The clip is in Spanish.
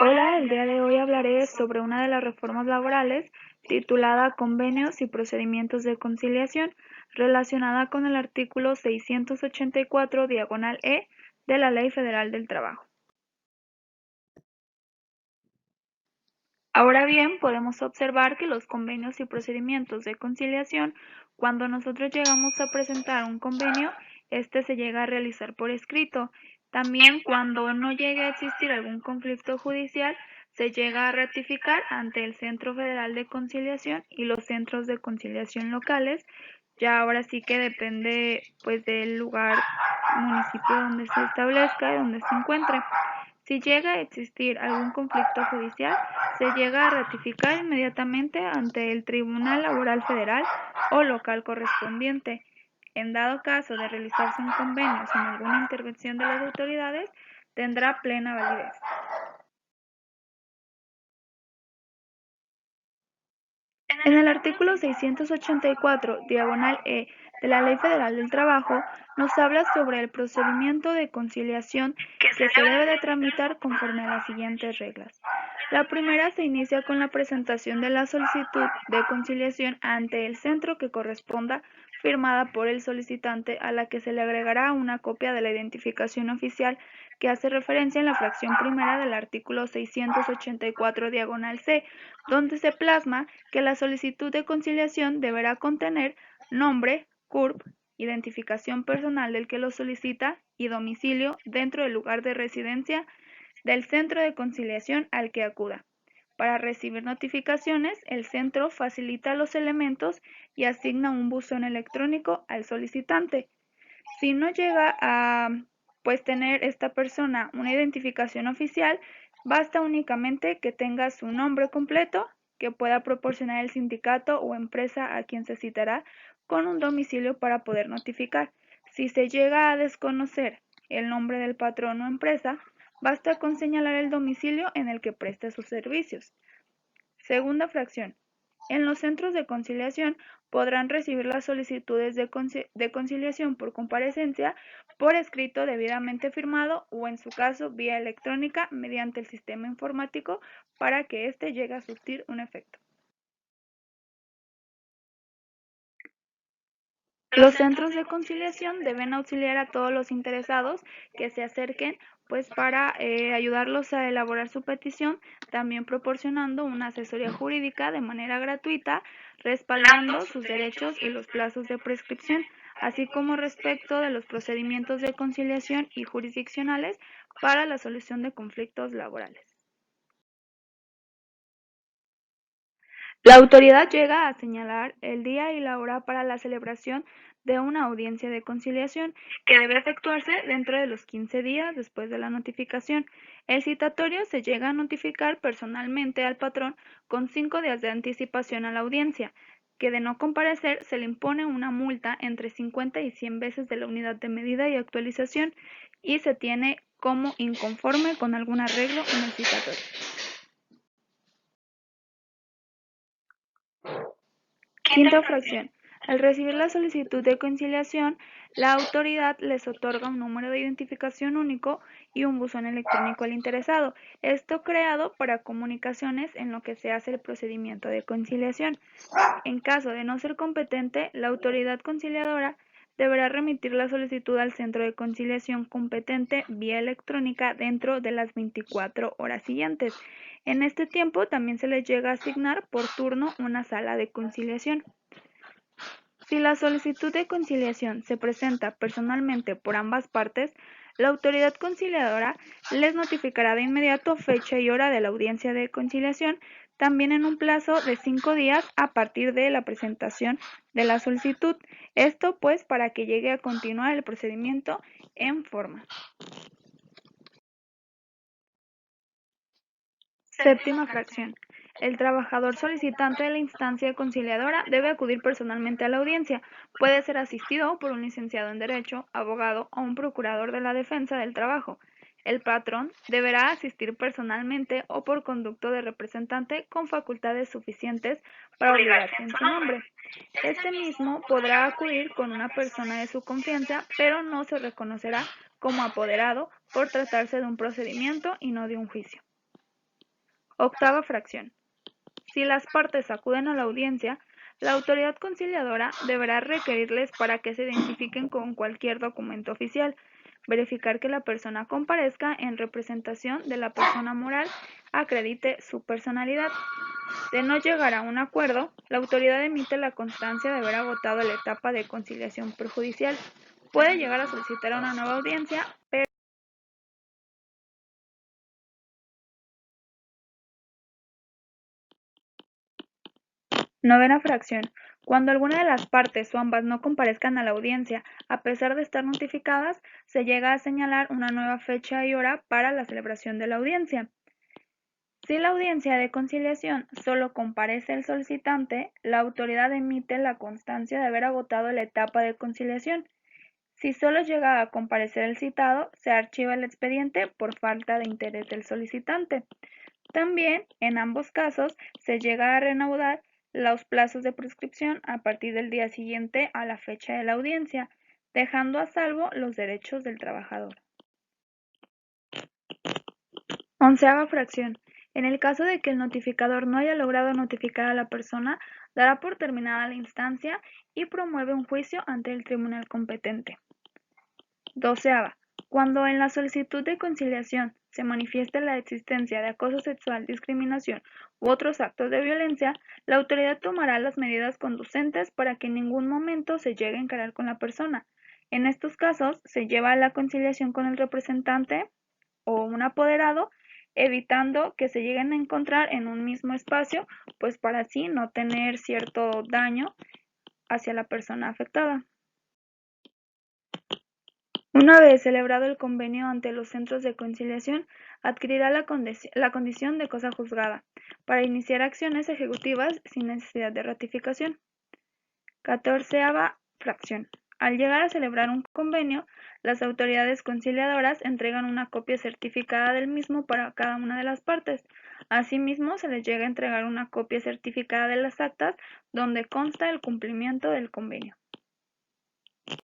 Hola, el día de hoy hablaré sobre una de las reformas laborales titulada Convenios y procedimientos de conciliación, relacionada con el artículo 684, diagonal E, de la Ley Federal del Trabajo. Ahora bien, podemos observar que los convenios y procedimientos de conciliación, cuando nosotros llegamos a presentar un convenio, este se llega a realizar por escrito. También cuando no llegue a existir algún conflicto judicial, se llega a ratificar ante el Centro Federal de Conciliación y los centros de conciliación locales. Ya ahora sí que depende pues del lugar, municipio donde se establezca y donde se encuentre. Si llega a existir algún conflicto judicial, se llega a ratificar inmediatamente ante el Tribunal Laboral Federal o local correspondiente. En dado caso de realizarse un convenio sin alguna intervención de las autoridades, tendrá plena validez. En el artículo 684, diagonal E, de la Ley Federal del Trabajo, nos habla sobre el procedimiento de conciliación que se debe de tramitar conforme a las siguientes reglas. La primera se inicia con la presentación de la solicitud de conciliación ante el centro que corresponda, firmada por el solicitante, a la que se le agregará una copia de la identificación oficial que hace referencia en la fracción primera del artículo 684, diagonal C, donde se plasma que la solicitud de conciliación deberá contener nombre, CURP, identificación personal del que lo solicita y domicilio dentro del lugar de residencia del centro de conciliación al que acuda. Para recibir notificaciones, el centro facilita los elementos y asigna un buzón electrónico al solicitante. Si no llega a tener esta persona una identificación oficial, basta únicamente que tenga su nombre completo, que pueda proporcionar el sindicato o empresa a quien se citará con un domicilio para poder notificar. Si se llega a desconocer el nombre del patrón o empresa, basta con señalar el domicilio en el que preste sus servicios. Segunda fracción. En los centros de conciliación podrán recibir las solicitudes de conciliación por comparecencia, por escrito debidamente firmado o, en su caso, vía electrónica mediante el sistema informático para que éste llegue a surtir un efecto. Los centros de conciliación deben auxiliar a todos los interesados que se acerquen para ayudarlos a elaborar su petición, también proporcionando una asesoría jurídica de manera gratuita, respaldando sus derechos y los plazos de prescripción, así como respecto de los procedimientos de conciliación y jurisdiccionales para la solución de conflictos laborales. La autoridad llega a señalar el día y la hora para la celebración de una audiencia de conciliación, que debe efectuarse dentro de los 15 días después de la notificación. El citatorio se llega a notificar personalmente al patrón con 5 días de anticipación a la audiencia, que de no comparecer se le impone una multa entre 50 y 100 veces de la unidad de medida y actualización, y se tiene como inconforme con algún arreglo en el citatorio. Quinta fracción. Al recibir la solicitud de conciliación, la autoridad les otorga un número de identificación único y un buzón electrónico al interesado, esto creado para comunicaciones en lo que se hace el procedimiento de conciliación. En caso de no ser competente, la autoridad conciliadora deberá remitir la solicitud al centro de conciliación competente vía electrónica dentro de las 24 horas siguientes. En este tiempo también se les llega a asignar por turno una sala de conciliación. Si la solicitud de conciliación se presenta personalmente por ambas partes, la autoridad conciliadora les notificará de inmediato fecha y hora de la audiencia de conciliación, también en un plazo de 5 días a partir de la presentación de la solicitud. Esto para que llegue a continuar el procedimiento en forma. Séptima fracción. El trabajador solicitante de la instancia conciliadora debe acudir personalmente a la audiencia. Puede ser asistido por un licenciado en Derecho, abogado o un procurador de la defensa del trabajo. El patrón deberá asistir personalmente o por conducto de representante con facultades suficientes para obligarse en su nombre. Este mismo podrá acudir con una persona de su confianza, pero no se reconocerá como apoderado por tratarse de un procedimiento y no de un juicio. Octava fracción. Si las partes acuden a la audiencia, la autoridad conciliadora deberá requerirles para que se identifiquen con cualquier documento oficial, verificar que la persona comparezca en representación de la persona moral, acredite su personalidad. De no llegar a un acuerdo, la autoridad emite la constancia de haber agotado la etapa de conciliación prejudicial. Puede llegar a solicitar una nueva audiencia, pero novena fracción. Cuando alguna de las partes o ambas no comparezcan a la audiencia, a pesar de estar notificadas, se llega a señalar una nueva fecha y hora para la celebración de la audiencia. Si la audiencia de conciliación solo comparece el solicitante, la autoridad emite la constancia de haber agotado la etapa de conciliación. Si solo llega a comparecer el citado, se archiva el expediente por falta de interés del solicitante. También, en ambos casos, se llega a reanudar los plazos de prescripción a partir del día siguiente a la fecha de la audiencia, dejando a salvo los derechos del trabajador. Onceava fracción. En el caso de que el notificador no haya logrado notificar a la persona, dará por terminada la instancia y promueve un juicio ante el tribunal competente. Doceava. Cuando en la solicitud de conciliación se manifieste la existencia de acoso sexual, discriminación u otros actos de violencia, la autoridad tomará las medidas conducentes para que en ningún momento se llegue a encarar con la persona. En estos casos, se lleva a la conciliación con el representante o un apoderado, evitando que se lleguen a encontrar en un mismo espacio, pues para así no tener cierto daño hacia la persona afectada. Una vez celebrado el convenio ante los centros de conciliación, adquirirá la condición de cosa juzgada, para iniciar acciones ejecutivas sin necesidad de ratificación. 14ª fracción. Al llegar a celebrar un convenio, las autoridades conciliadoras entregan una copia certificada del mismo para cada una de las partes. Asimismo, se les llega a entregar una copia certificada de las actas donde consta el cumplimiento del convenio.